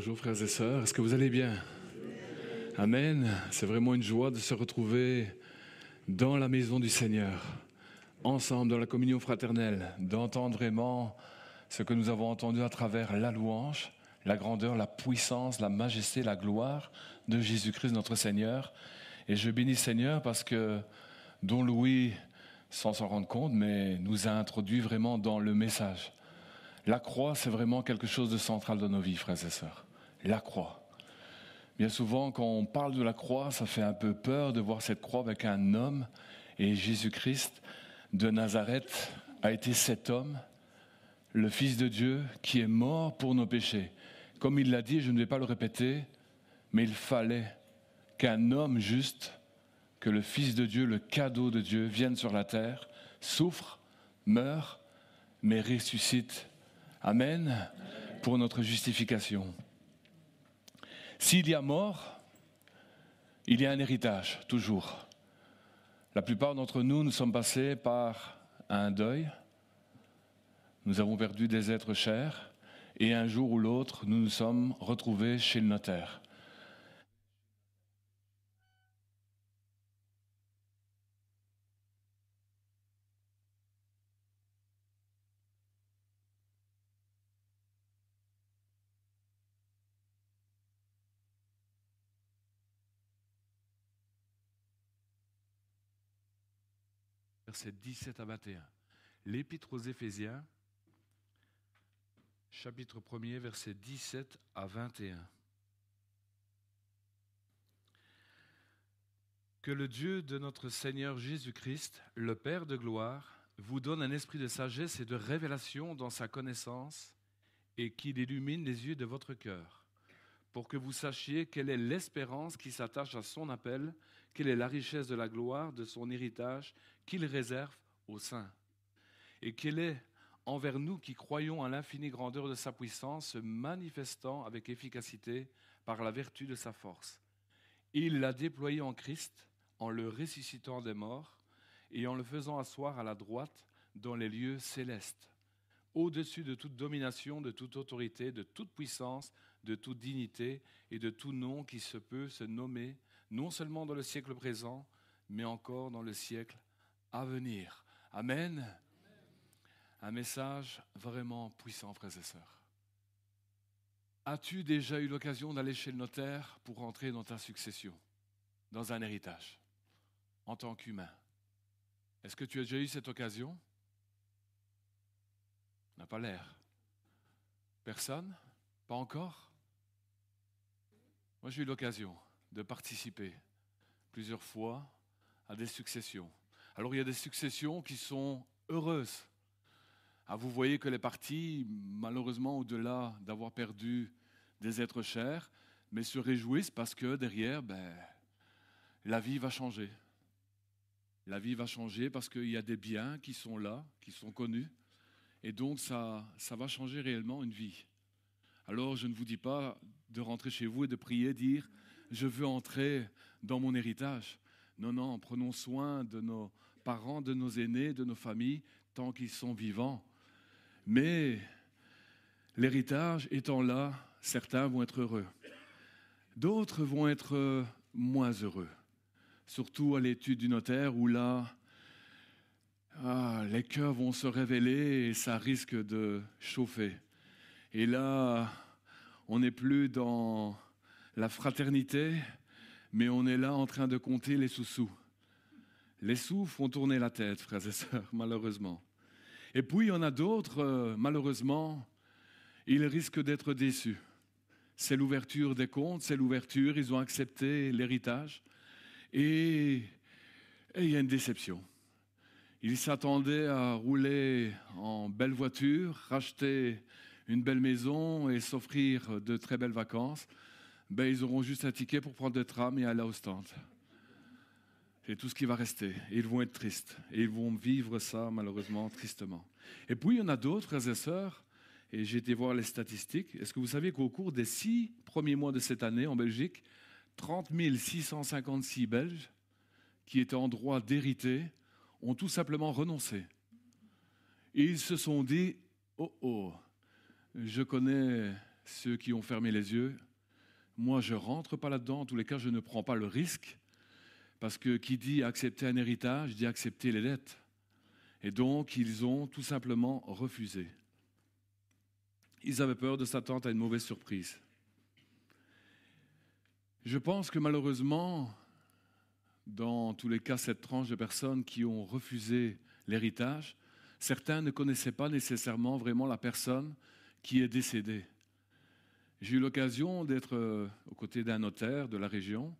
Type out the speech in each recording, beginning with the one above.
Bonjour frères et sœurs, est-ce que vous allez bien? Amen. C'est vraiment une joie de se retrouver dans la maison du Seigneur, ensemble dans la communion fraternelle, d'entendre vraiment ce que nous avons entendu à travers la louange, la grandeur, la puissance, la majesté, la gloire de Jésus-Christ notre Seigneur. Et je bénis Seigneur parce que Don Louis, sans s'en rendre compte, mais nous a introduit vraiment dans le message. La croix, c'est vraiment quelque chose de central dans nos vies, frères et sœurs. La croix. Bien souvent, quand on parle de la croix, ça fait un peu peur de voir cette croix avec un homme. Et Jésus-Christ de Nazareth a été cet homme, le Fils de Dieu, qui est mort pour nos péchés. Comme il l'a dit, je ne vais pas le répéter, mais il fallait qu'un homme juste, que le Fils de Dieu, le cadeau de Dieu, vienne sur la terre, souffre, meurt, mais ressuscite. Amen, pour notre justification. S'il y a mort, il y a un héritage, toujours. La plupart d'entre nous, nous sommes passés par un deuil. Nous avons perdu des êtres chers. Et un jour ou l'autre, nous nous sommes retrouvés chez le notaire. Versets 17 à 21. L'Épître aux Éphésiens, chapitre 1er, versets 17 à 21. Que le Dieu de notre Seigneur Jésus-Christ, le Père de gloire, vous donne un esprit de sagesse et de révélation dans sa connaissance et qu'il illumine les yeux de votre cœur, pour que vous sachiez quelle est l'espérance qui s'attache à son appel, quelle est la richesse de la gloire de son héritage qu'il réserve aux saints, et quelle est envers nous qui croyons à l'infinie grandeur de sa puissance, se manifestant avec efficacité par la vertu de sa force. Il l'a déployé en Christ, en le ressuscitant des morts et en le faisant asseoir à la droite dans les lieux célestes, au-dessus de toute domination, de toute autorité, de toute puissance, de toute dignité et de tout nom qui se peut se nommer, non seulement dans le siècle présent, mais encore dans le siècle à venir. Amen. Un message vraiment puissant, frères et sœurs. As-tu déjà eu l'occasion d'aller chez le notaire pour entrer dans ta succession, dans un héritage, en tant qu'humain? Est-ce que tu as déjà eu cette occasion? N'a pas l'air. Personne? Pas encore? Moi, j'ai eu l'occasion de participer plusieurs fois à des successions. Alors, il y a des successions qui sont heureuses. Ah, vous voyez que les parties, malheureusement, au-delà d'avoir perdu des êtres chers, mais se réjouissent parce que derrière, la vie va changer. La vie va changer parce qu'il y a des biens qui sont là, qui sont connus. Et donc, ça va changer réellement une vie. Alors, je ne vous dis pas de rentrer chez vous et de prier, dire « Je veux entrer dans mon héritage ». Non, prenons soin de nos parents, de nos aînés, de nos familles, tant qu'ils sont vivants. Mais l'héritage étant là, certains vont être heureux. D'autres vont être moins heureux. Surtout à l'étude du notaire où là, les cœurs vont se révéler et ça risque de chauffer. Et là, on n'est plus dans la fraternité, mais on est là en train de compter les sous-sous. Les sous font tourner la tête, frères et sœurs, malheureusement. Et puis, il y en a d'autres, malheureusement, ils risquent d'être déçus. C'est l'ouverture des comptes, c'est l'ouverture, ils ont accepté l'héritage. Et il y a une déception. Ils s'attendaient à rouler en belle voiture, racheter une belle maison et s'offrir de très belles vacances. Ils auront juste un ticket pour prendre le tram et aller au stand. C'est tout ce qui va rester. Et ils vont être tristes. Et ils vont vivre ça, malheureusement, tristement. Et puis, il y en a d'autres, frères et sœurs, et j'ai été voir les statistiques. Est-ce que vous savez qu'au cours des 6 premiers mois de cette année, en Belgique, 30 656 Belges qui étaient en droit d'hériter ont tout simplement renoncé. Et ils se sont dit, je connais ceux qui ont fermé les yeux. Moi, je ne rentre pas là-dedans. En tous les cas, je ne prends pas le risque. Parce que qui dit accepter un héritage, dit accepter les dettes. Et donc, ils ont tout simplement refusé. Ils avaient peur de s'attendre à une mauvaise surprise. Je pense que malheureusement, dans tous les cas, cette tranche de personnes qui ont refusé l'héritage, certains ne connaissaient pas nécessairement vraiment la personne qui est décédée. J'ai eu l'occasion d'être aux côtés d'un notaire de la région,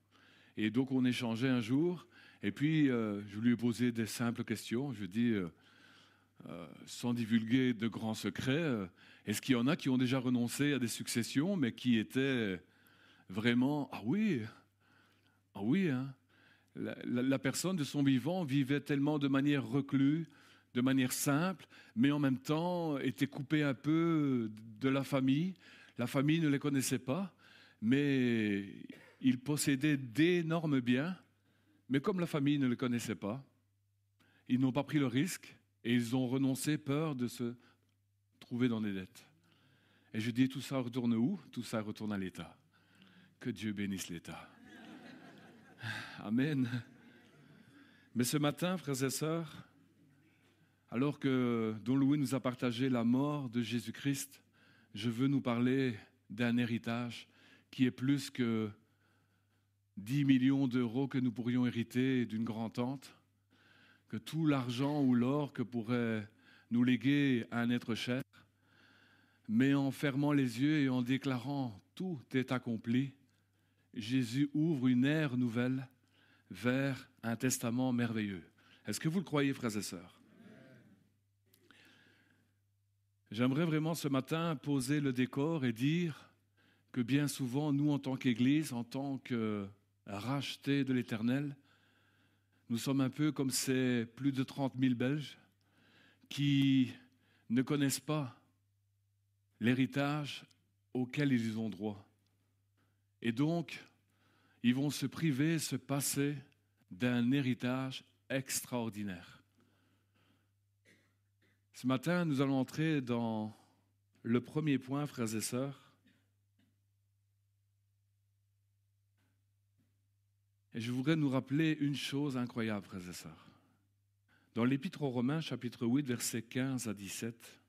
et donc on échangeait un jour, et puis je lui ai posé des simples questions. Je dis, sans divulguer de grands secrets, est-ce qu'il y en a qui ont déjà renoncé à des successions, mais qui étaient vraiment, ah oui, hein. La personne de son vivant vivait tellement de manière recluse, de manière simple, mais en même temps était coupée un peu de la famille. La famille ne les connaissait pas, mais ils possédaient d'énormes biens. Mais comme la famille ne les connaissait pas, ils n'ont pas pris le risque et ils ont renoncé, peur de se trouver dans des dettes. Et je dis, tout ça retourne où? Tout ça retourne à l'État. Que Dieu bénisse l'État. Amen. Mais ce matin, frères et sœurs, alors que Don Louis nous a partagé la mort de Jésus-Christ, je veux nous parler d'un héritage qui est plus que 10 millions d'euros que nous pourrions hériter d'une grand-tante, que tout l'argent ou l'or que pourrait nous léguer un être cher, mais en fermant les yeux et en déclarant « tout est accompli », Jésus ouvre une ère nouvelle vers un testament merveilleux. Est-ce que vous le croyez, frères et sœurs? J'aimerais vraiment ce matin poser le décor et dire que bien souvent, nous, en tant qu'Église, en tant que rachetés de l'Éternel, nous sommes un peu comme ces plus de 30 000 Belges qui ne connaissent pas l'héritage auquel ils ont droit. Et donc, ils vont se priver, se passer d'un héritage extraordinaire. Ce matin, nous allons entrer dans le premier point, frères et sœurs. Et je voudrais nous rappeler une chose incroyable, frères et sœurs. Dans l'Épître aux Romains, chapitre 8, versets 15 à 17,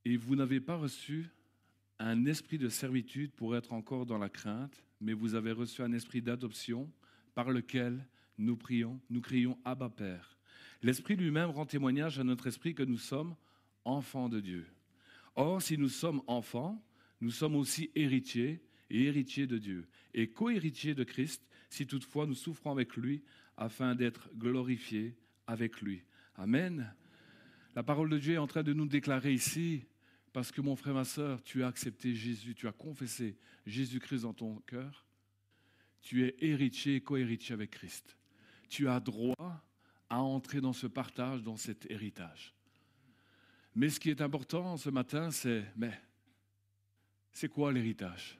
« Et vous n'avez pas reçu un esprit de servitude pour être encore dans la crainte, mais vous avez reçu un esprit d'adoption par lequel nous crions « Abba, Père ». L'Esprit lui-même rend témoignage à notre esprit que nous sommes enfants de Dieu. Or, si nous sommes enfants, nous sommes aussi héritiers et héritiers de Dieu, et co-héritiers de Christ, si toutefois nous souffrons avec lui, afin d'être glorifiés avec lui. Amen. La parole de Dieu est en train de nous déclarer ici, parce que mon frère, ma sœur, tu as accepté Jésus, tu as confessé Jésus-Christ dans ton cœur, tu es héritier et co-héritier avec Christ. Tu as droit à entrer dans ce partage, dans cet héritage. Mais ce qui est important ce matin, c'est quoi l'héritage?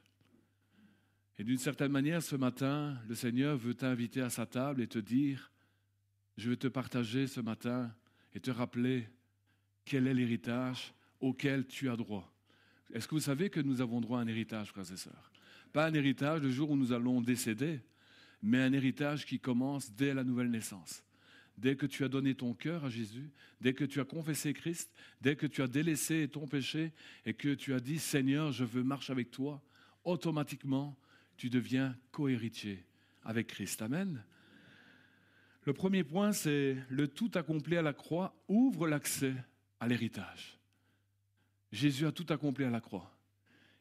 Et d'une certaine manière, ce matin, le Seigneur veut t'inviter à sa table et te dire, je veux te partager ce matin et te rappeler quel est l'héritage auquel tu as droit. Est-ce que vous savez que nous avons droit à un héritage, frères et sœurs? Pas un héritage le jour où nous allons décéder, mais un héritage qui commence dès la nouvelle naissance. Dès que tu as donné ton cœur à Jésus, dès que tu as confessé Christ, dès que tu as délaissé ton péché et que tu as dit « Seigneur, je veux marcher avec toi », automatiquement, tu deviens co-héritier avec Christ. Amen. Le premier point, c'est le tout accompli à la croix ouvre l'accès à l'héritage. Jésus a tout accompli à la croix.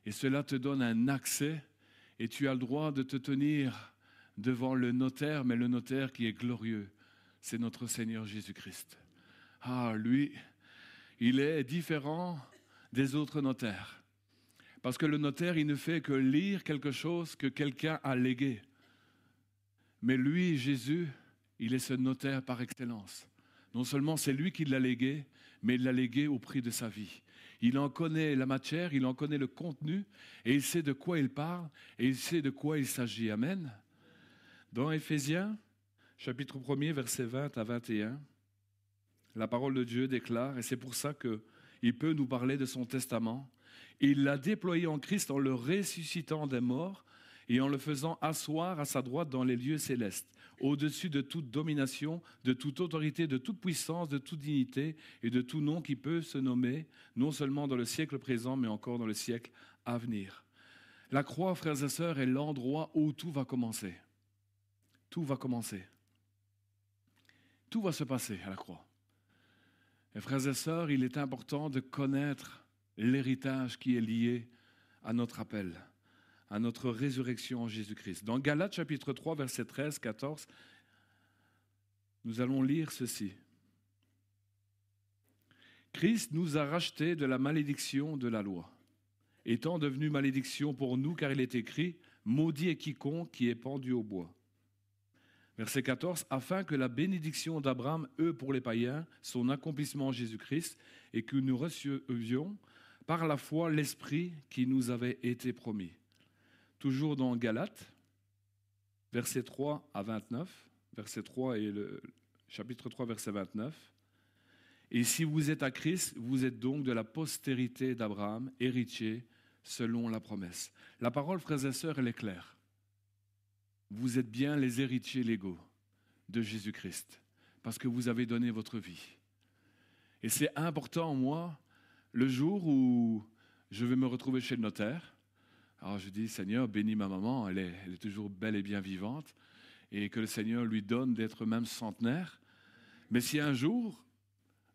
Et cela te donne un accès et tu as le droit de te tenir devant le notaire, mais le notaire qui est glorieux, c'est notre Seigneur Jésus-Christ. Ah, lui, il est différent des autres notaires. Parce que le notaire, il ne fait que lire quelque chose que quelqu'un a légué. Mais lui, Jésus, il est ce notaire par excellence. Non seulement c'est lui qui l'a légué, mais il l'a légué au prix de sa vie. Il en connaît la matière, il en connaît le contenu, et il sait de quoi il parle, et il sait de quoi il s'agit. Amen. Dans Éphésiens, chapitre 1er, versets 20 à 21, La parole de Dieu déclare, et c'est pour ça qu'il peut nous parler de son testament. Il l'a déployé en Christ en le ressuscitant des morts et en le faisant asseoir à sa droite dans les lieux célestes, au-dessus de toute domination, de toute autorité, de toute puissance, de toute dignité et de tout nom qui peut se nommer, non seulement dans le siècle présent, mais encore dans le siècle à venir. La croix, frères et sœurs, est l'endroit où tout va commencer. Tout va commencer. Tout va se passer à la croix. Et frères et sœurs, il est important de connaître l'héritage qui est lié à notre appel, à notre résurrection en Jésus-Christ. Dans Galates chapitre 3, versets 13, 14, nous allons lire ceci. Christ nous a rachetés de la malédiction de la loi, étant devenu malédiction pour nous, car il est écrit « Maudit est quiconque qui est pendu au bois ». Verset 14, « Afin que la bénédiction d'Abraham, eux pour les païens, son accomplissement en Jésus-Christ, et que nous recevions par la foi l'Esprit qui nous avait été promis. » Toujours dans Galates, versets 3 à 29, verset 3 et le chapitre 3, verset 29. « Et si vous êtes à Christ, vous êtes donc de la postérité d'Abraham, héritier selon la promesse. » La parole, frères et sœurs, elle est claire. Vous êtes bien les héritiers légaux de Jésus-Christ, parce que vous avez donné votre vie. Et c'est important, moi, le jour où je vais me retrouver chez le notaire. Alors je dis, Seigneur, bénis ma maman, elle est toujours belle et bien vivante, et que le Seigneur lui donne d'être même centenaire. Mais si un jour,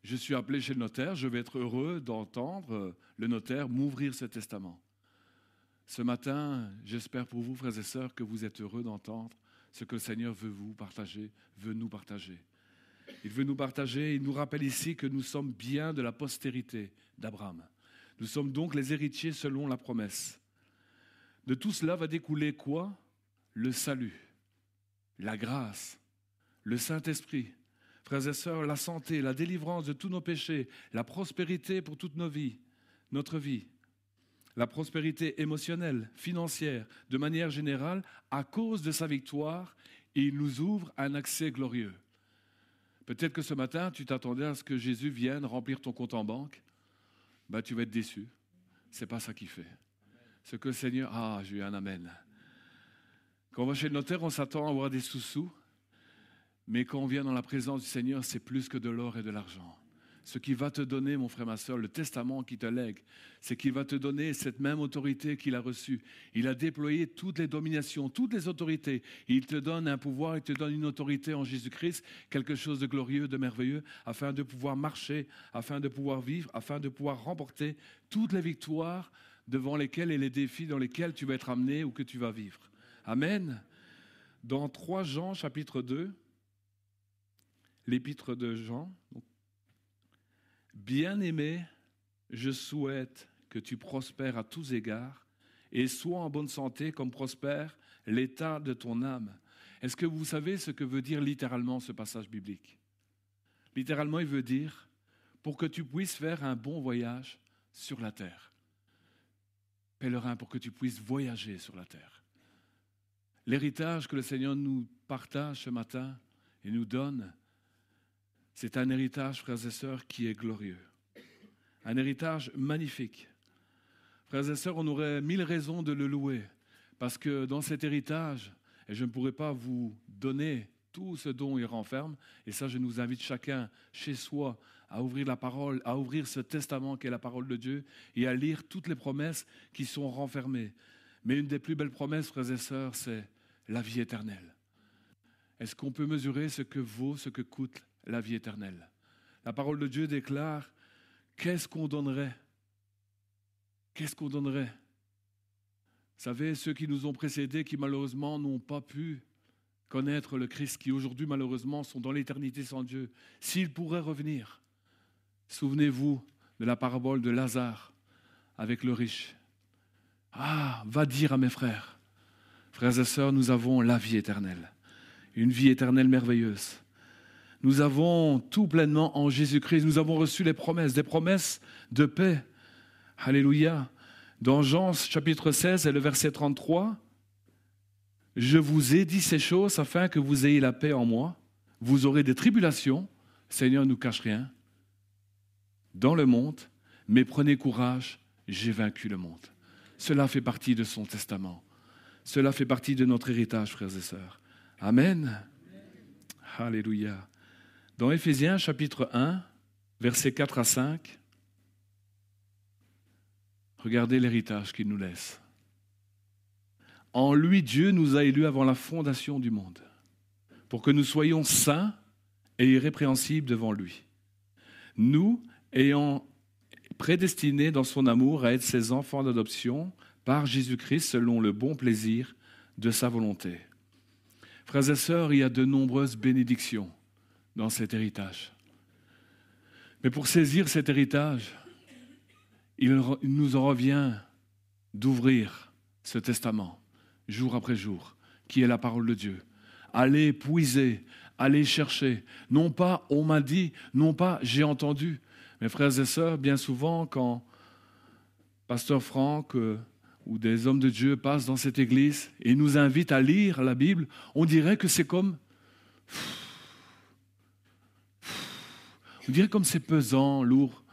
je suis appelé chez le notaire, je vais être heureux d'entendre le notaire m'ouvrir ce testament. Ce matin, j'espère pour vous, frères et sœurs, que vous êtes heureux d'entendre ce que le Seigneur veut vous partager, veut nous partager. Il veut nous partager, il nous rappelle ici que nous sommes bien de la postérité d'Abraham. Nous sommes donc les héritiers selon la promesse. De tout cela va découler quoi? Le salut, la grâce, le Saint-Esprit. Frères et sœurs, la santé, la délivrance de tous nos péchés, la prospérité pour toute nos vies, notre vie. La prospérité émotionnelle, financière, de manière générale, à cause de sa victoire, il nous ouvre un accès glorieux. Peut-être que ce matin, tu t'attendais à ce que Jésus vienne remplir ton compte en banque. Tu vas être déçu. Ce n'est pas ça qu'il fait. Ce que le Seigneur... j'ai eu un amen. Quand on va chez le notaire, on s'attend à avoir des sous-sous. Mais quand on vient dans la présence du Seigneur, c'est plus que de l'or et de l'argent. Ce qu'il va te donner, mon frère, ma soeur, le testament qu'il te lègue, c'est qu'il va te donner cette même autorité qu'il a reçue. Il a déployé toutes les dominations, toutes les autorités. Il te donne un pouvoir, il te donne une autorité en Jésus-Christ, quelque chose de glorieux, de merveilleux, afin de pouvoir marcher, afin de pouvoir vivre, afin de pouvoir remporter toutes les victoires devant lesquelles et les défis dans lesquels tu vas être amené ou que tu vas vivre. Amen. Dans 3 Jean, chapitre 2, l'épître de Jean, bien-aimé, je souhaite que tu prospères à tous égards et sois en bonne santé comme prospère l'état de ton âme. Est-ce que vous savez ce que veut dire littéralement ce passage biblique? Littéralement, il veut dire pour que tu puisses faire un bon voyage sur la terre. Pèlerin, pour que tu puisses voyager sur la terre. L'héritage que le Seigneur nous partage ce matin et nous donne, c'est un héritage, frères et sœurs, qui est glorieux. Un héritage magnifique. Frères et sœurs, on aurait 1000 raisons de le louer, parce que dans cet héritage, et je ne pourrais pas vous donner tout ce dont il renferme, et ça, je nous invite chacun chez soi à ouvrir la parole, à ouvrir ce testament qui est la parole de Dieu, et à lire toutes les promesses qui sont renfermées. Mais une des plus belles promesses, frères et sœurs, c'est la vie éternelle. Est-ce qu'on peut mesurer ce que vaut, ce que coûte la vie éternelle? La parole de Dieu déclare, qu'est-ce qu'on donnerait? Qu'est-ce qu'on donnerait? Vous savez, ceux qui nous ont précédés, qui malheureusement n'ont pas pu connaître le Christ, qui aujourd'hui malheureusement sont dans l'éternité sans Dieu, s'ils pourraient revenir, souvenez-vous de la parabole de Lazare avec le riche. Va dire à mes frères, frères et sœurs, nous avons la vie éternelle, une vie éternelle merveilleuse. Nous avons tout pleinement en Jésus-Christ. Nous avons reçu les promesses, des promesses de paix. Alléluia. Dans Jean chapitre 16 et le verset 33, « Je vous ai dit ces choses afin que vous ayez la paix en moi. Vous aurez des tribulations. » Seigneur, ne nous cache rien dans le monde, mais prenez courage, j'ai vaincu le monde. Cela fait partie de son testament. Cela fait partie de notre héritage, frères et sœurs. Amen. Alléluia. Dans Éphésiens chapitre 1, versets 4 à 5, regardez l'héritage qu'il nous laisse. En lui, Dieu nous a élus avant la fondation du monde, pour que nous soyons saints et irrépréhensibles devant lui. Nous, ayant prédestinés dans son amour à être ses enfants d'adoption par Jésus-Christ selon le bon plaisir de sa volonté. Frères et sœurs, il y a de nombreuses bénédictions dans cet héritage. Mais pour saisir cet héritage, il nous en revient d'ouvrir ce testament, jour après jour, qui est la parole de Dieu. Allez puiser, allez chercher. Non pas on m'a dit, non pas j'ai entendu. Mes frères et sœurs, bien souvent, quand Pasteur Franck ou des hommes de Dieu passent dans cette église et nous invitent à lire la Bible, on dirait que c'est comme... On dirait comme c'est pesant, lourd.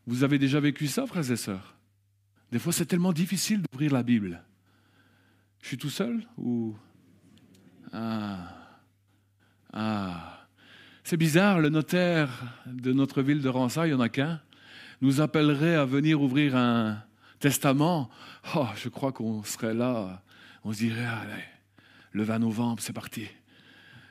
Vous avez déjà vécu ça, frères et sœurs? Des fois, c'est tellement difficile d'ouvrir la Bible. Je suis tout seul ou... C'est bizarre, le notaire de notre ville de Ransard, il n'y en a qu'un, nous appellerait à venir ouvrir un testament. Oh, je crois qu'on serait là, on se dirait, allez, le 20 novembre, c'est parti.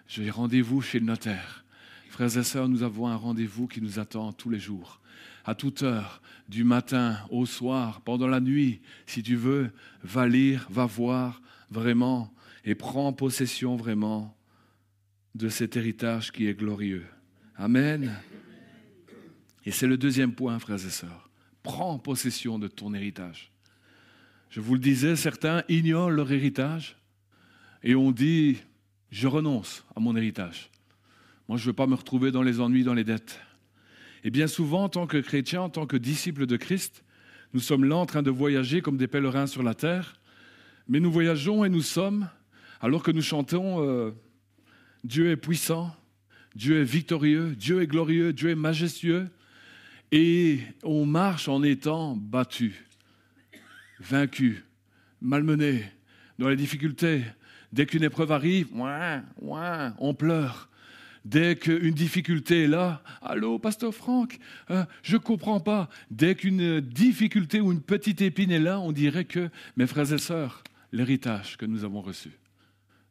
J'ai rendez-vous chez le notaire. Frères et sœurs, nous avons un rendez-vous qui nous attend tous les jours. À toute heure, du matin au soir, pendant la nuit, si tu veux, va lire, va voir vraiment et prends possession vraiment de cet héritage qui est glorieux. Amen. Et c'est le deuxième point, frères et sœurs. Prends possession de ton héritage. Je vous le disais, certains ignorent leur héritage et on dit, je renonce à mon héritage. Moi, je ne veux pas me retrouver dans les ennuis, dans les dettes. Et bien souvent, en tant que chrétiens, en tant que disciples de Christ, nous sommes là en train de voyager comme des pèlerins sur la terre, mais nous voyageons et nous sommes, alors que nous chantons Dieu est puissant, Dieu est victorieux, Dieu est glorieux, Dieu est majestueux, et on marche en étant battu, vaincu, malmené, dans les difficultés. Dès qu'une épreuve arrive, on pleure. Dès qu'une difficulté est là, allô, pasteur Franck, je ne comprends pas. Dès qu'une difficulté ou une petite épine est là, on dirait que, mes frères et sœurs, l'héritage que nous avons reçu,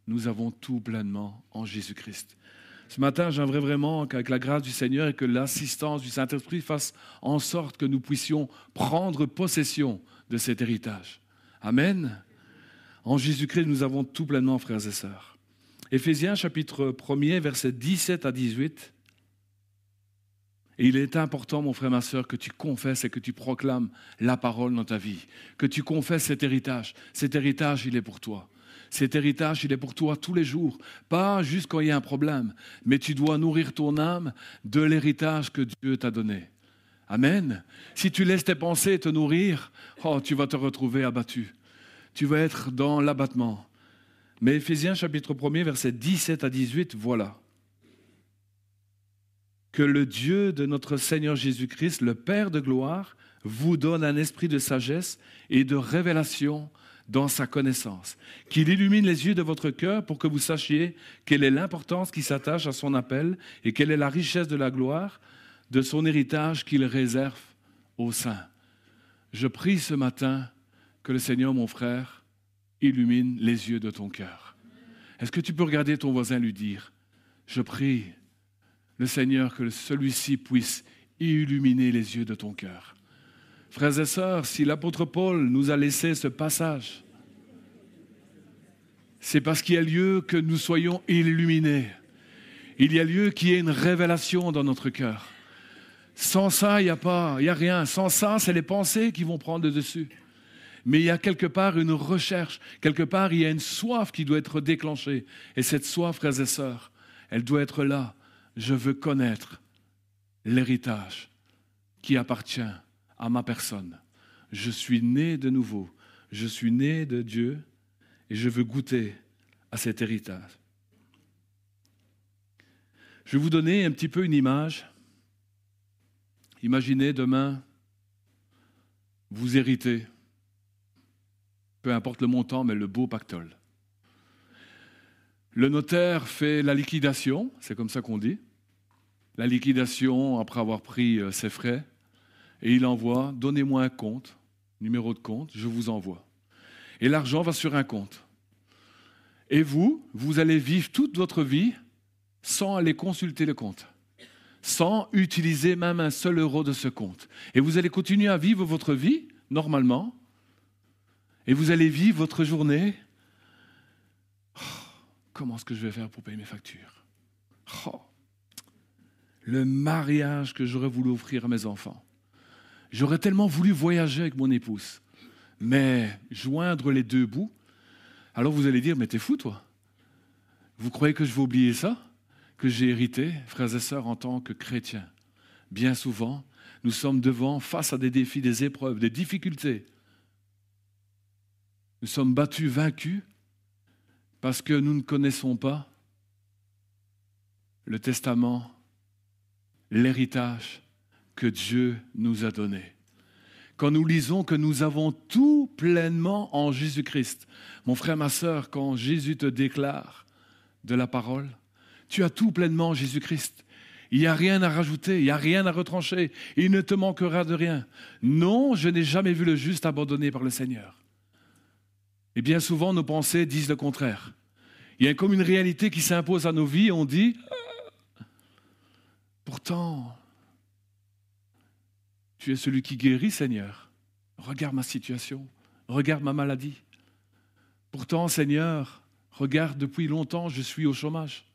nous avons tout pleinement en Jésus-Christ. Ce matin, j'aimerais vraiment qu'avec la grâce du Seigneur et que l'assistance du Saint-Esprit fasse en sorte que nous puissions prendre possession de cet héritage. Amen. En Jésus-Christ, nous avons tout pleinement, frères et sœurs. Éphésiens chapitre 1er, versets 17 à 18. Et il est important, mon frère, ma sœur, que tu confesses et que tu proclames la parole dans ta vie, que tu confesses cet héritage. Cet héritage, il est pour toi. Cet héritage, il est pour toi tous les jours, pas juste quand il y a un problème, mais tu dois nourrir ton âme de l'héritage que Dieu t'a donné. Amen. Si tu laisses tes pensées te nourrir, tu vas te retrouver abattu. Tu vas être dans l'abattement. Mais Éphésiens chapitre 1er, versets 17 à 18, voilà. Que le Dieu de notre Seigneur Jésus-Christ, le Père de gloire, vous donne un esprit de sagesse et de révélation dans sa connaissance. Qu'il illumine les yeux de votre cœur pour que vous sachiez quelle est l'importance qui s'attache à son appel et quelle est la richesse de la gloire de son héritage qu'il réserve aux saints. Je prie ce matin que le Seigneur, mon frère, illumine les yeux de ton cœur. Est-ce que tu peux regarder ton voisin et lui dire, je prie le Seigneur que celui-ci puisse illuminer les yeux de ton cœur. Frères et sœurs, si l'apôtre Paul nous a laissé ce passage, c'est parce qu'il y a lieu que nous soyons illuminés. Il y a lieu qu'il y ait une révélation dans notre cœur. Sans ça, il n'y a rien. Sans ça, c'est les pensées qui vont prendre le dessus. Mais il y a quelque part une recherche, quelque part il y a une soif qui doit être déclenchée. Et cette soif, frères et sœurs, elle doit être là. Je veux connaître l'héritage qui appartient à ma personne. Je suis né de nouveau, je suis né de Dieu et je veux goûter à cet héritage. Je vais vous donner un petit peu une image. Imaginez demain, vous héritez, peu importe le montant, mais le beau pactole. Le notaire fait la liquidation, c'est comme ça qu'on dit. La liquidation après avoir pris ses frais, et il envoie, donnez-moi un compte, numéro de compte, je vous envoie. Et l'argent va sur un compte. Et vous allez vivre toute votre vie sans aller consulter le compte, sans utiliser même un seul euro de ce compte. Et vous allez continuer à vivre votre vie normalement, et vous allez vivre votre journée. Comment est-ce que je vais faire pour payer mes factures? Le mariage que j'aurais voulu offrir à mes enfants. J'aurais tellement voulu voyager avec mon épouse. Mais joindre les deux bouts, alors vous allez dire, mais t'es fou toi? Vous croyez que je vais oublier ça? Que j'ai hérité, frères et sœurs, en tant que chrétiens? Bien souvent, nous sommes face à des défis, des épreuves, des difficultés. Nous sommes battus, vaincus, parce que nous ne connaissons pas le testament, l'héritage que Dieu nous a donné. Quand nous lisons que nous avons tout pleinement en Jésus-Christ, mon frère, ma sœur, quand Jésus te déclare de la parole, tu as tout pleinement en Jésus-Christ. Il n'y a rien à rajouter, il n'y a rien à retrancher, il ne te manquera de rien. Non, je n'ai jamais vu le juste abandonné par le Seigneur. Et bien souvent, nos pensées disent le contraire. Il y a comme une réalité qui s'impose à nos vies, on dit « Pourtant, tu es celui qui guérit, Seigneur. Regarde ma situation, regarde ma maladie. Pourtant, Seigneur, regarde, depuis longtemps, je suis au chômage.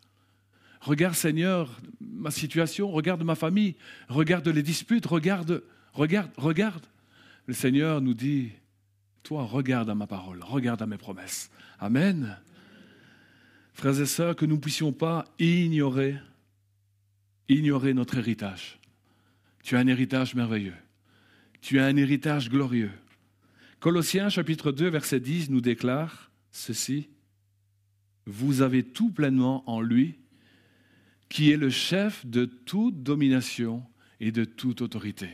Regarde, Seigneur, ma situation, regarde ma famille, regarde les disputes, regarde. Le Seigneur nous dit, toi, regarde à ma parole, regarde à mes promesses. Amen. Frères et sœurs, que nous ne puissions pas ignorer notre héritage. Tu as un héritage merveilleux. Tu as un héritage glorieux. Colossiens chapitre 2, verset 10 nous déclare ceci. Vous avez tout pleinement en lui, qui est le chef de toute domination et de toute autorité.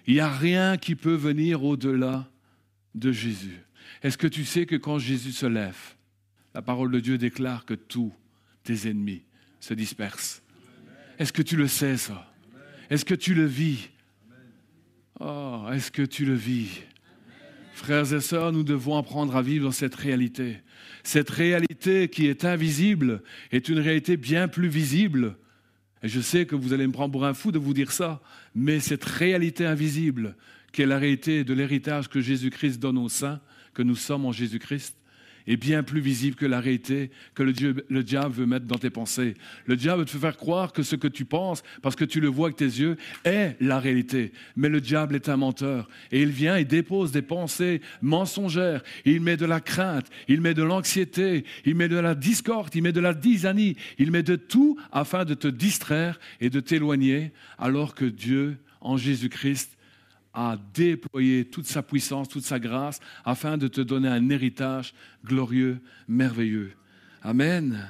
Il n'y a rien qui peut venir au-delà de Jésus. Est-ce que tu sais que quand Jésus se lève, la parole de Dieu déclare que tous tes ennemis se dispersent? Est-ce que tu le sais, ça? Est-ce que tu le vis? Oh, est-ce que tu le vis? Frères et sœurs, nous devons apprendre à vivre dans cette réalité. Cette réalité qui est invisible est une réalité bien plus visible. Et je sais que vous allez me prendre pour un fou de vous dire ça, mais cette réalité invisible, qui est la réalité de l'héritage que Jésus-Christ donne aux saints, que nous sommes en Jésus-Christ, est bien plus visible que la réalité que le diable veut mettre dans tes pensées. Le diable veut te faire croire que ce que tu penses, parce que tu le vois avec tes yeux, est la réalité. Mais le diable est un menteur. Et il vient et dépose des pensées mensongères. Il met de la crainte, il met de l'anxiété, il met de la discorde, il met de la disanie, il met de tout afin de te distraire et de t'éloigner, alors que Dieu, en Jésus-Christ, a déployé toute sa puissance, toute sa grâce, afin de te donner un héritage glorieux, merveilleux. Amen.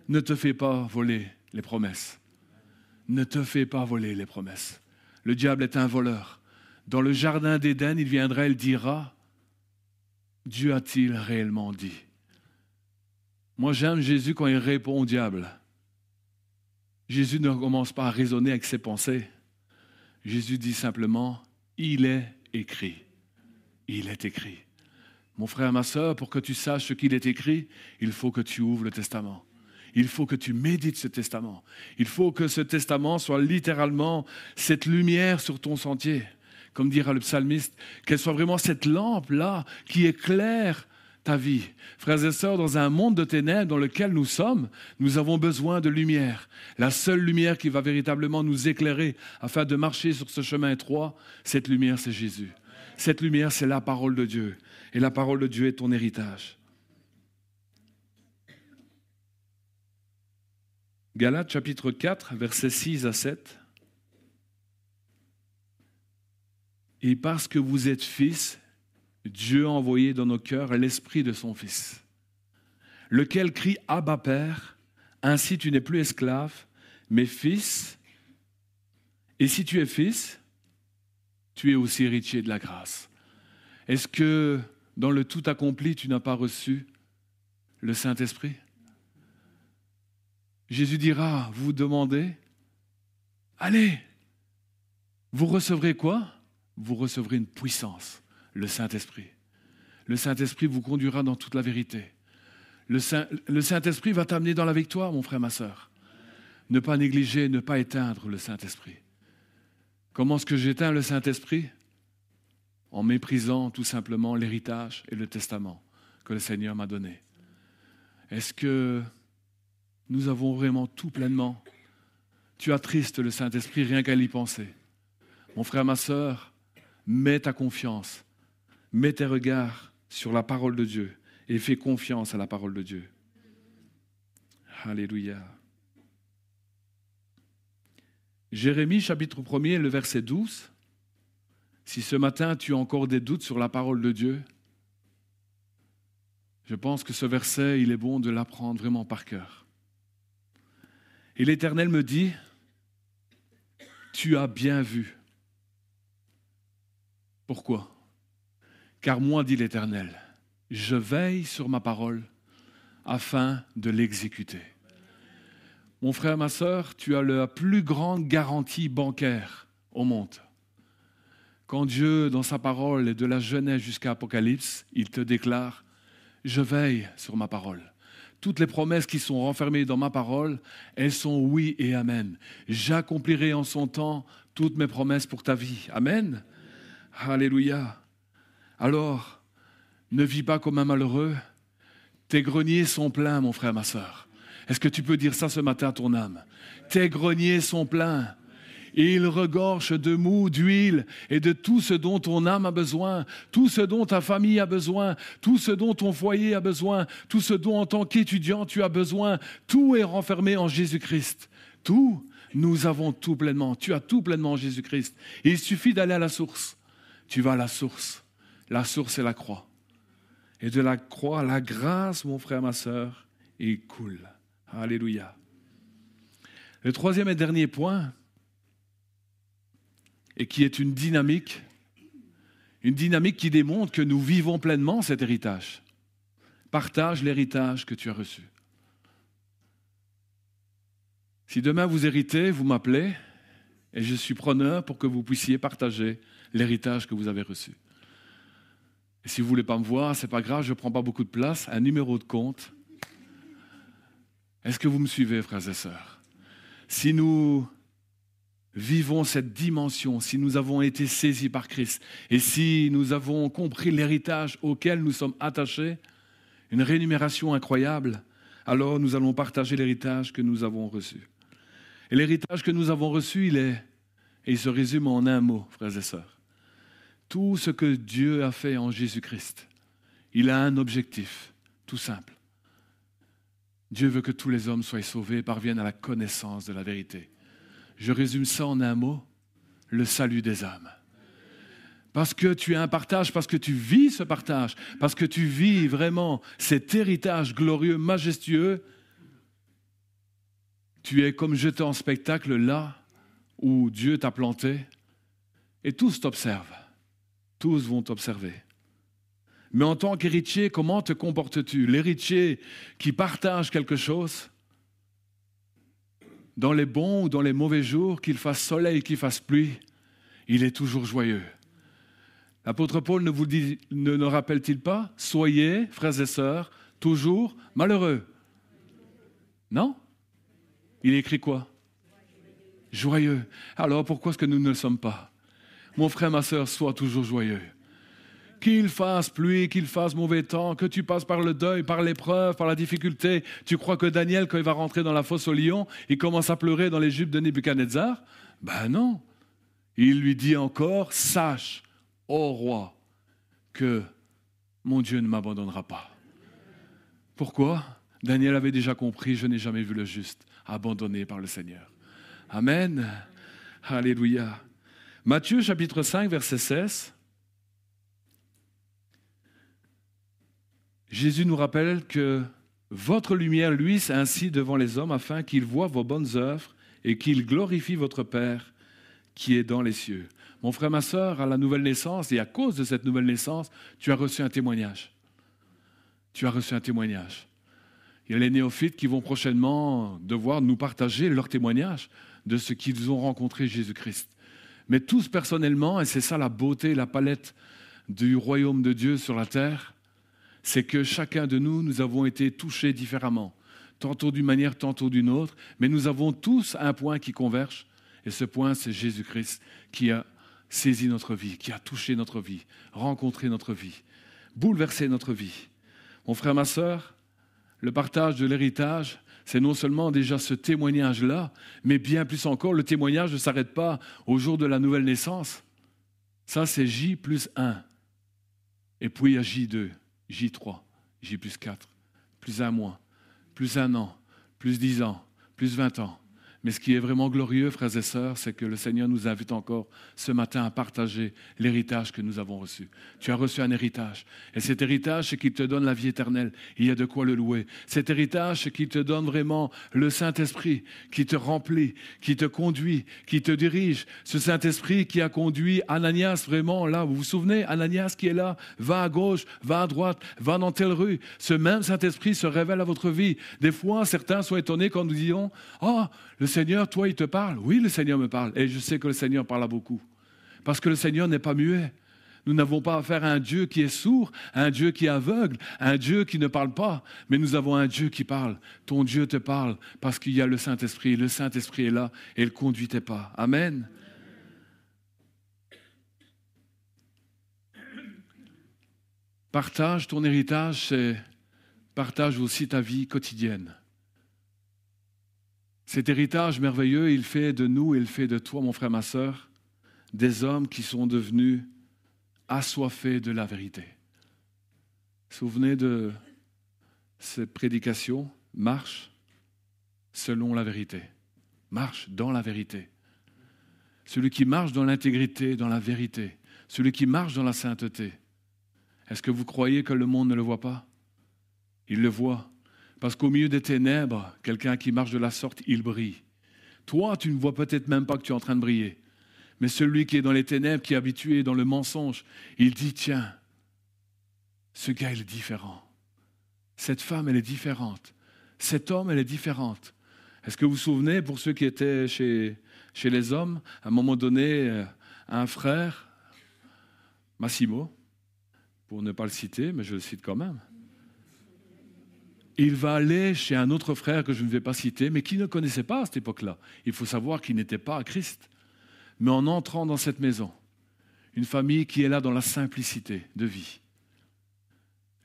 Ne te fais pas voler les promesses. Ne te fais pas voler les promesses. Le diable est un voleur. Dans le jardin d'Éden, il viendra, il dira, Dieu a-t-il réellement dit? Moi, j'aime Jésus quand il répond au diable. Jésus ne commence pas à raisonner avec ses pensées. Jésus dit simplement, il est écrit. Il est écrit. Mon frère, ma sœur, pour que tu saches ce qu'il est écrit, il faut que tu ouvres le testament. Il faut que tu médites ce testament. Il faut que ce testament soit littéralement cette lumière sur ton sentier. Comme dira le psalmiste, qu'elle soit vraiment cette lampe-là qui éclaire ta vie. Frères et sœurs, dans un monde de ténèbres dans lequel nous sommes, nous avons besoin de lumière. La seule lumière qui va véritablement nous éclairer afin de marcher sur ce chemin étroit, cette lumière, c'est Jésus. Cette lumière, c'est la parole de Dieu. Et la parole de Dieu est ton héritage. Galates chapitre 4, versets 6 à 7. Et parce que vous êtes fils, Dieu a envoyé dans nos cœurs l'esprit de son Fils, lequel crie « Abba, Père ». Ainsi, tu n'es plus esclave, mais fils. Et si tu es fils, tu es aussi héritier de la grâce. Est-ce que dans le tout accompli, tu n'as pas reçu le Saint-Esprit? Jésus dira, vous demandez, allez, vous recevrez quoi? Vous recevrez une puissance, le Saint-Esprit. Le Saint-Esprit vous conduira dans toute la vérité. Le Saint-Esprit va t'amener dans la victoire, mon frère, ma sœur. Ne pas négliger, ne pas éteindre le Saint-Esprit. Comment est-ce que j'éteins le Saint-Esprit? En méprisant tout simplement l'héritage et le testament que le Seigneur m'a donné. Est-ce que nous avons vraiment tout pleinement? Tu attristes le Saint-Esprit rien qu'à y penser. Mon frère, ma sœur, mets ta confiance, mets tes regards sur la parole de Dieu et fais confiance à la parole de Dieu. Alléluia. Jérémie, chapitre 1er, le verset 12. Si ce matin tu as encore des doutes sur la parole de Dieu, je pense que ce verset, il est bon de l'apprendre vraiment par cœur. Et l'Éternel me dit, tu as bien vu. Pourquoi? Car moi, dit l'Éternel, je veille sur ma parole afin de l'exécuter. Mon frère, ma sœur, tu as la plus grande garantie bancaire au monde. Quand Dieu, dans sa parole, et de la Genèse jusqu'à Apocalypse, il te déclare, je veille sur ma parole. Toutes les promesses qui sont renfermées dans ma parole, elles sont oui et amen. J'accomplirai en son temps toutes mes promesses pour ta vie. Amen. Alléluia. Alors, ne vis pas comme un malheureux. Tes greniers sont pleins, mon frère, ma sœur. Est-ce que tu peux dire ça ce matin à ton âme? Tes greniers sont pleins. Et ils regorgent de mou, d'huile et de tout ce dont ton âme a besoin, tout ce dont ta famille a besoin, tout ce dont ton foyer a besoin, tout ce dont en tant qu'étudiant tu as besoin. Tout est renfermé en Jésus-Christ. Tout, nous avons tout pleinement. Tu as tout pleinement en Jésus-Christ. Et il suffit d'aller à la source. Tu vas à la source. La source, c'est la croix. Et de la croix, la grâce, mon frère, ma sœur, il coule. Alléluia. Le troisième et dernier point, et qui est une dynamique qui démontre que nous vivons pleinement cet héritage. Partage l'héritage que tu as reçu. Si demain vous héritez, vous m'appelez, et je suis preneur pour que vous puissiez partager l'héritage que vous avez reçu. Et si vous ne voulez pas me voir, ce n'est pas grave, je ne prends pas beaucoup de place, un numéro de compte. Est-ce que vous me suivez, frères et sœurs? Si nous vivons cette dimension, si nous avons été saisis par Christ et si nous avons compris l'héritage auquel nous sommes attachés, une rémunération incroyable, alors nous allons partager l'héritage que nous avons reçu. Et l'héritage que nous avons reçu, il se résume en un mot, frères et sœurs. Tout ce que Dieu a fait en Jésus-Christ, il a un objectif, tout simple. Dieu veut que tous les hommes soient sauvés et parviennent à la connaissance de la vérité. Je résume ça en un mot, le salut des âmes. Parce que tu as un partage, parce que tu vis ce partage, parce que tu vis vraiment cet héritage glorieux, majestueux, tu es comme jeté en spectacle là où Dieu t'a planté et tous t'observent. Tous vont t'observer. Mais en tant qu'héritier, comment te comportes-tu? L'héritier qui partage quelque chose, dans les bons ou dans les mauvais jours, qu'il fasse soleil, qu'il fasse pluie, il est toujours joyeux. L'apôtre Paul ne rappelle-t-il pas? Soyez, frères et sœurs, toujours malheureux. Non? Il écrit quoi? Joyeux. Alors pourquoi est-ce que nous ne le sommes pas? Mon frère, ma sœur, sois toujours joyeux. Qu'il fasse pluie, qu'il fasse mauvais temps, que tu passes par le deuil, par l'épreuve, par la difficulté. Tu crois que Daniel, quand il va rentrer dans la fosse au lion, il commence à pleurer dans les jupes de Nebuchadnezzar? Ben non. Il lui dit encore, sache, ô roi, que mon Dieu ne m'abandonnera pas. Pourquoi? Daniel avait déjà compris, je n'ai jamais vu le juste abandonné par le Seigneur. Amen. Alléluia. Matthieu chapitre 5, verset 16. Jésus nous rappelle que votre lumière luise ainsi devant les hommes afin qu'ils voient vos bonnes œuvres et qu'ils glorifient votre Père qui est dans les cieux. Mon frère, ma sœur, à la nouvelle naissance et à cause de cette nouvelle naissance, tu as reçu un témoignage. Tu as reçu un témoignage. Il y a les néophytes qui vont prochainement devoir nous partager leur témoignage de ce qu'ils ont rencontré Jésus-Christ. Mais tous personnellement, et c'est ça la beauté, la palette du royaume de Dieu sur la terre, c'est que chacun de nous, nous avons été touchés différemment, tantôt d'une manière, tantôt d'une autre, mais nous avons tous un point qui converge, et ce point, c'est Jésus-Christ qui a saisi notre vie, qui a touché notre vie, rencontré notre vie, bouleversé notre vie. Mon frère, ma sœur, le partage de l'héritage, c'est non seulement déjà ce témoignage-là, mais bien plus encore, le témoignage ne s'arrête pas au jour de la nouvelle naissance. Ça, c'est J plus 1. Et puis il y a J2, J3, J plus 4, plus un mois, plus un an, plus 10 ans, plus 20 ans. Mais ce qui est vraiment glorieux, frères et sœurs, c'est que le Seigneur nous invite encore ce matin à partager l'héritage que nous avons reçu. Tu as reçu un héritage. Et cet héritage, c'est qu'il te donne la vie éternelle. Il y a de quoi le louer. Cet héritage, c'est qu'il te donne vraiment le Saint-Esprit qui te remplit, qui te conduit, qui te dirige. Ce Saint-Esprit qui a conduit Ananias vraiment là. Vous vous souvenez, Ananias qui est là, va à gauche, va à droite, va dans telle rue. Ce même Saint-Esprit se révèle à votre vie. Des fois, certains sont étonnés quand nous disons « Oh, le Seigneur, toi, il te parle. » Oui, le Seigneur me parle. Et je sais que le Seigneur parle à beaucoup. Parce que le Seigneur n'est pas muet. Nous n'avons pas affaire à un Dieu qui est sourd, à un Dieu qui est aveugle, à un Dieu qui ne parle pas. Mais nous avons un Dieu qui parle. Ton Dieu te parle parce qu'il y a le Saint-Esprit. Le Saint-Esprit est là et il conduit tes pas. Amen. Partage ton héritage, c'est partage aussi ta vie quotidienne. Cet héritage merveilleux, il fait de nous, il fait de toi, mon frère, ma sœur, des hommes qui sont devenus assoiffés de la vérité. Souvenez de cette prédication, marche selon la vérité. Marche dans la vérité. Celui qui marche dans l'intégrité, dans la vérité. Celui qui marche dans la sainteté. Est-ce que vous croyez que le monde ne le voit pas? Il le voit. Parce qu'au milieu des ténèbres, quelqu'un qui marche de la sorte, il brille. Toi, tu ne vois peut-être même pas que tu es en train de briller. Mais celui qui est dans les ténèbres, qui est habitué dans le mensonge, il dit, tiens, ce gars, il est différent. Cette femme, elle est différente. Cet homme, elle est différente. Est-ce que vous vous souvenez, pour ceux qui étaient chez les hommes, à un moment donné, un frère, Massimo, pour ne pas le citer, mais je le cite quand même, il va aller chez un autre frère que je ne vais pas citer, mais qui ne connaissait pas à cette époque-là. Il faut savoir qu'il n'était pas à Christ. Mais en entrant dans cette maison, une famille qui est là dans la simplicité de vie,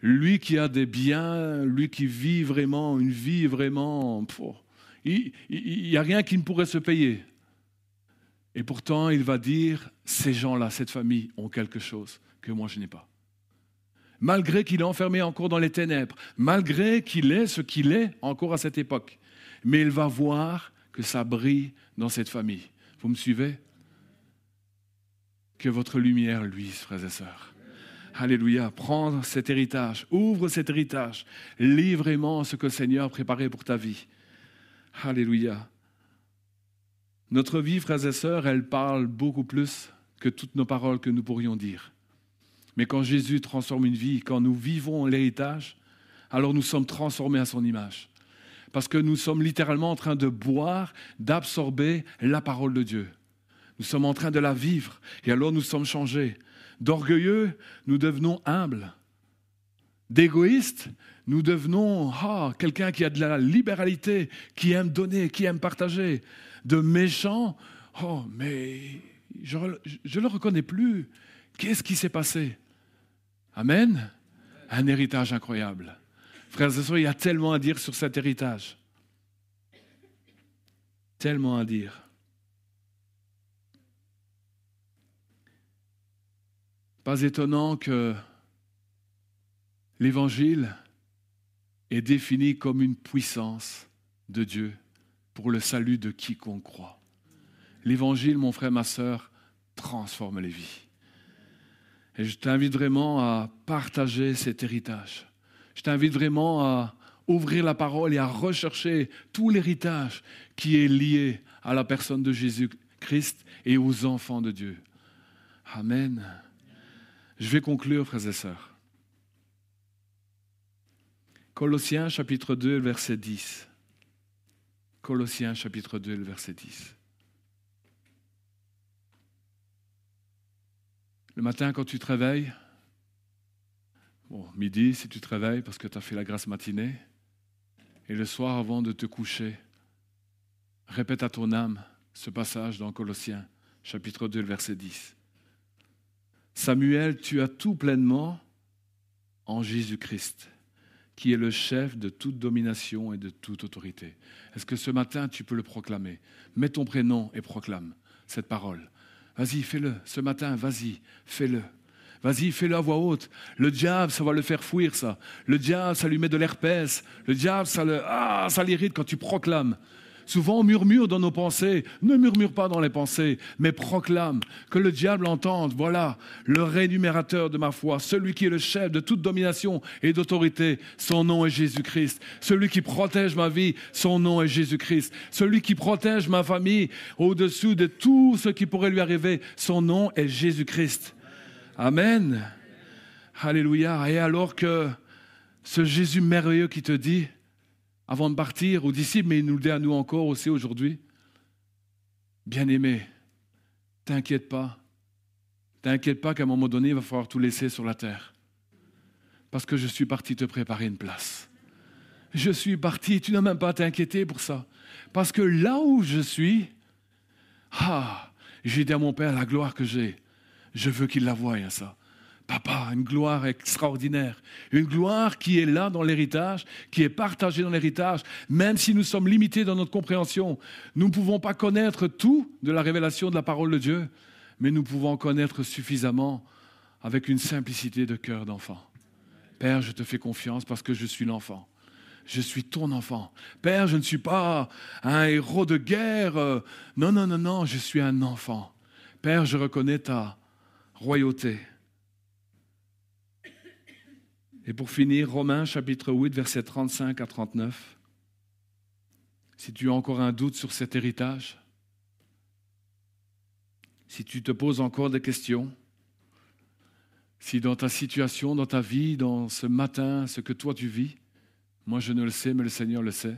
lui qui a des biens, lui qui vit vraiment une vie vraiment... il n'y a rien qui ne pourrait se payer. Et pourtant, il va dire, ces gens-là, cette famille, ont quelque chose que moi je n'ai pas. Malgré qu'il est enfermé encore dans les ténèbres, malgré qu'il est ce qu'il est encore à cette époque. Mais il va voir que ça brille dans cette famille. Vous me suivez? Que votre lumière luise, frères et sœurs. Alléluia. Prends cet héritage, ouvre cet héritage, lis vraiment ce que le Seigneur a préparé pour ta vie. Alléluia. Notre vie, frères et sœurs, elle parle beaucoup plus que toutes nos paroles que nous pourrions dire. Mais quand Jésus transforme une vie, quand nous vivons l'héritage, alors nous sommes transformés à son image. Parce que nous sommes littéralement en train de boire, d'absorber la parole de Dieu. Nous sommes en train de la vivre et alors nous sommes changés. D'orgueilleux, nous devenons humbles. D'égoïstes, nous devenons quelqu'un qui a de la libéralité, qui aime donner, qui aime partager. De méchants, mais je ne le reconnais plus. Qu'est-ce qui s'est passé? Amen. Un héritage incroyable. Frères et sœurs, il y a tellement à dire sur cet héritage. Tellement à dire. Pas étonnant que l'Évangile est défini comme une puissance de Dieu pour le salut de quiconque croit. L'Évangile, mon frère, ma sœur, transforme les vies. Et je t'invite vraiment à partager cet héritage. Je t'invite vraiment à ouvrir la parole et à rechercher tout l'héritage qui est lié à la personne de Jésus-Christ et aux enfants de Dieu. Amen. Je vais conclure, frères et sœurs. Colossiens chapitre 2, verset 10. Colossiens chapitre 2, verset 10. Le matin, quand tu te réveilles, midi si tu te réveilles parce que tu as fait la grasse matinée, et le soir avant de te coucher, répète à ton âme ce passage dans Colossiens chapitre 2, verset 10. Samuel, tu as tout pleinement en Jésus-Christ, qui est le chef de toute domination et de toute autorité. Est-ce que ce matin, tu peux le proclamer? Mets ton prénom et proclame cette parole. Vas-y, fais-le. Ce matin, vas-y, fais-le. Vas-y, fais-le à voix haute. Le diable, ça va le faire fuir, ça. Le diable, ça lui met de l'herpès. Le diable, ça l'irrite quand tu proclames. Souvent, on murmure dans nos pensées. Ne murmure pas dans les pensées, mais proclame. Que le diable entende. Voilà, le rémunérateur de ma foi, celui qui est le chef de toute domination et d'autorité. Son nom est Jésus-Christ. Celui qui protège ma vie, son nom est Jésus-Christ. Celui qui protège ma famille au-dessus de tout ce qui pourrait lui arriver, son nom est Jésus-Christ. Amen. Alléluia. Et alors que ce Jésus merveilleux qui te dit, avant de partir aux disciples, mais il nous le dit à nous encore aussi aujourd'hui, bien-aimé, t'inquiète pas qu'à un moment donné, il va falloir tout laisser sur la terre. Parce que je suis parti te préparer une place. Je suis parti, tu n'as même pas à t'inquiéter pour ça. Parce que là où je suis, j'ai dit à mon Père, la gloire que j'ai, je veux qu'il la voie, ça. Papa, une gloire extraordinaire, une gloire qui est là dans l'héritage, qui est partagée dans l'héritage, même si nous sommes limités dans notre compréhension. Nous ne pouvons pas connaître tout de la révélation de la parole de Dieu, mais nous pouvons connaître suffisamment avec une simplicité de cœur d'enfant. Père, je te fais confiance parce que je suis l'enfant. Je suis ton enfant. Père, je ne suis pas un héros de guerre. Non, je suis un enfant. Père, je reconnais ta royauté. Et pour finir, Romains chapitre 8, versets 35 à 39. Si tu as encore un doute sur cet héritage, si tu te poses encore des questions, si dans ta situation, dans ta vie, dans ce matin, ce que toi tu vis, moi je ne le sais, mais le Seigneur le sait.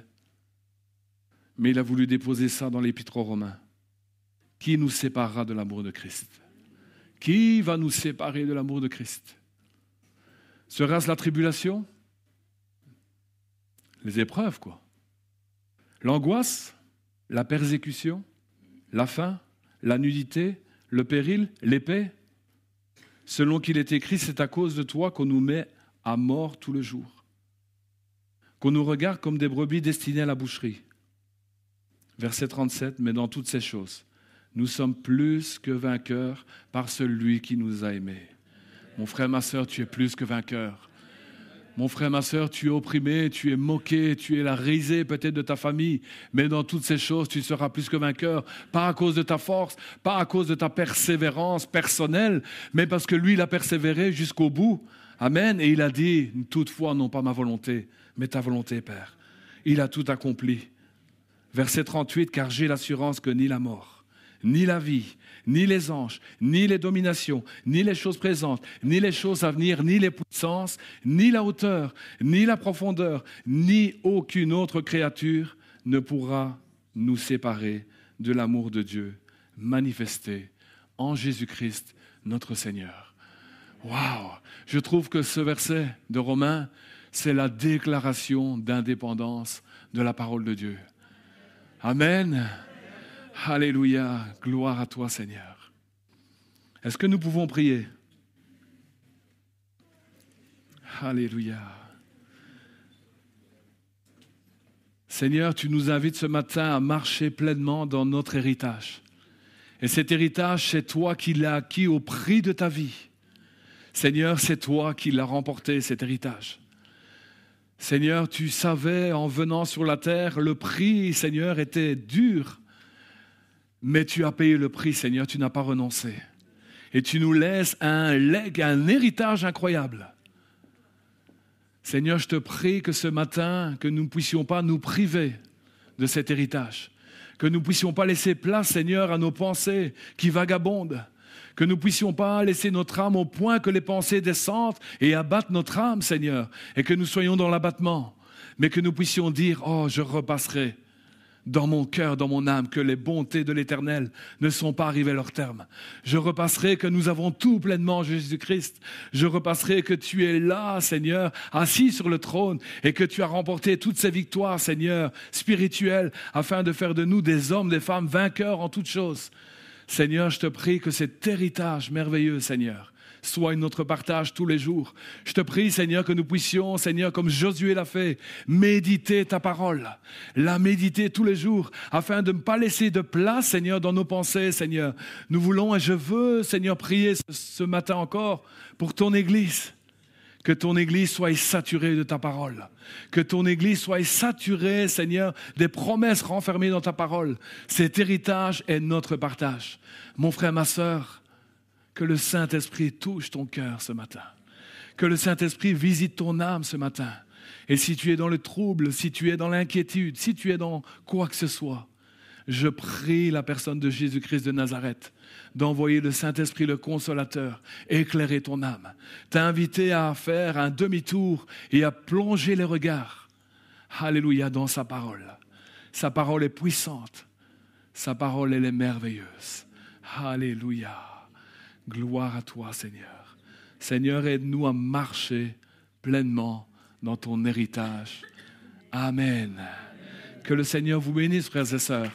Mais il a voulu déposer ça dans l'Épître aux Romains. Qui nous séparera de l'amour de Christ? Qui va nous séparer de l'amour de Christ? Sera-ce la tribulation? Les épreuves, quoi. L'angoisse, la persécution, la faim, la nudité, le péril, l'épée. Selon qu'il est écrit, c'est à cause de toi qu'on nous met à mort tout le jour, qu'on nous regarde comme des brebis destinées à la boucherie. Verset 37, mais dans toutes ces choses, nous sommes plus que vainqueurs par celui qui nous a aimés. Mon frère, ma sœur, tu es plus que vainqueur. Mon frère, ma sœur, tu es opprimé, tu es moqué, tu es la risée peut-être de ta famille, mais dans toutes ces choses, tu seras plus que vainqueur, pas à cause de ta force, pas à cause de ta persévérance personnelle, mais parce que lui, il a persévéré jusqu'au bout. Amen. Et il a dit, toutefois, non pas ma volonté, mais ta volonté, Père. Il a tout accompli. Verset 38, car j'ai l'assurance que ni la mort, ni la vie, ni les anges, ni les dominations, ni les choses présentes, ni les choses à venir, ni les puissances, ni la hauteur, ni la profondeur, ni aucune autre créature ne pourra nous séparer de l'amour de Dieu manifesté en Jésus-Christ, notre Seigneur. Waouh! Je trouve que ce verset de Romains, c'est la déclaration d'indépendance de la parole de Dieu. Amen. Alléluia, gloire à toi Seigneur. Est-ce que nous pouvons prier? Alléluia. Seigneur, tu nous invites ce matin à marcher pleinement dans notre héritage. Et cet héritage, c'est toi qui l'as acquis au prix de ta vie. Seigneur, c'est toi qui l'as remporté, cet héritage. Seigneur, tu savais en venant sur la terre, le prix, Seigneur, était dur. Mais tu as payé le prix, Seigneur, tu n'as pas renoncé. Et tu nous laisses un héritage incroyable. Seigneur, je te prie que ce matin, que nous ne puissions pas nous priver de cet héritage, que nous ne puissions pas laisser place, Seigneur, à nos pensées qui vagabondent, que nous ne puissions pas laisser notre âme au point que les pensées descendent et abattent notre âme, Seigneur, et que nous soyons dans l'abattement, mais que nous puissions dire, oh, je repasserai dans mon cœur, dans mon âme, que les bontés de l'Éternel ne sont pas arrivées à leur terme. Je repasserai que nous avons tout pleinement en Jésus-Christ. Je repasserai que tu es là, Seigneur, assis sur le trône et que tu as remporté toutes ces victoires, Seigneur, spirituelles, afin de faire de nous des hommes, des femmes vainqueurs en toutes choses. Seigneur, je te prie que cet héritage merveilleux, Seigneur, soit notre partage tous les jours. Je te prie, Seigneur, que nous puissions, Seigneur, comme Josué l'a fait, méditer ta parole, la méditer tous les jours, afin de ne pas laisser de place, Seigneur, dans nos pensées, Seigneur. Nous voulons et je veux, Seigneur, prier ce matin encore pour ton Église. Que ton Église soit saturée de ta parole. Que ton Église soit saturée, Seigneur, des promesses renfermées dans ta parole. Cet héritage est notre partage. Mon frère, ma sœur, que le Saint-Esprit touche ton cœur ce matin. Que le Saint-Esprit visite ton âme ce matin. Et si tu es dans le trouble, si tu es dans l'inquiétude, si tu es dans quoi que ce soit, je prie la personne de Jésus-Christ de Nazareth d'envoyer le Saint-Esprit, le Consolateur, éclairer ton âme, t'inviter à faire un demi-tour et à plonger les regards, alléluia, dans sa parole. Sa parole est puissante, sa parole, elle est merveilleuse. Alléluia. Gloire à toi, Seigneur. Seigneur, aide-nous à marcher pleinement dans ton héritage. Amen. Que le Seigneur vous bénisse, frères et sœurs.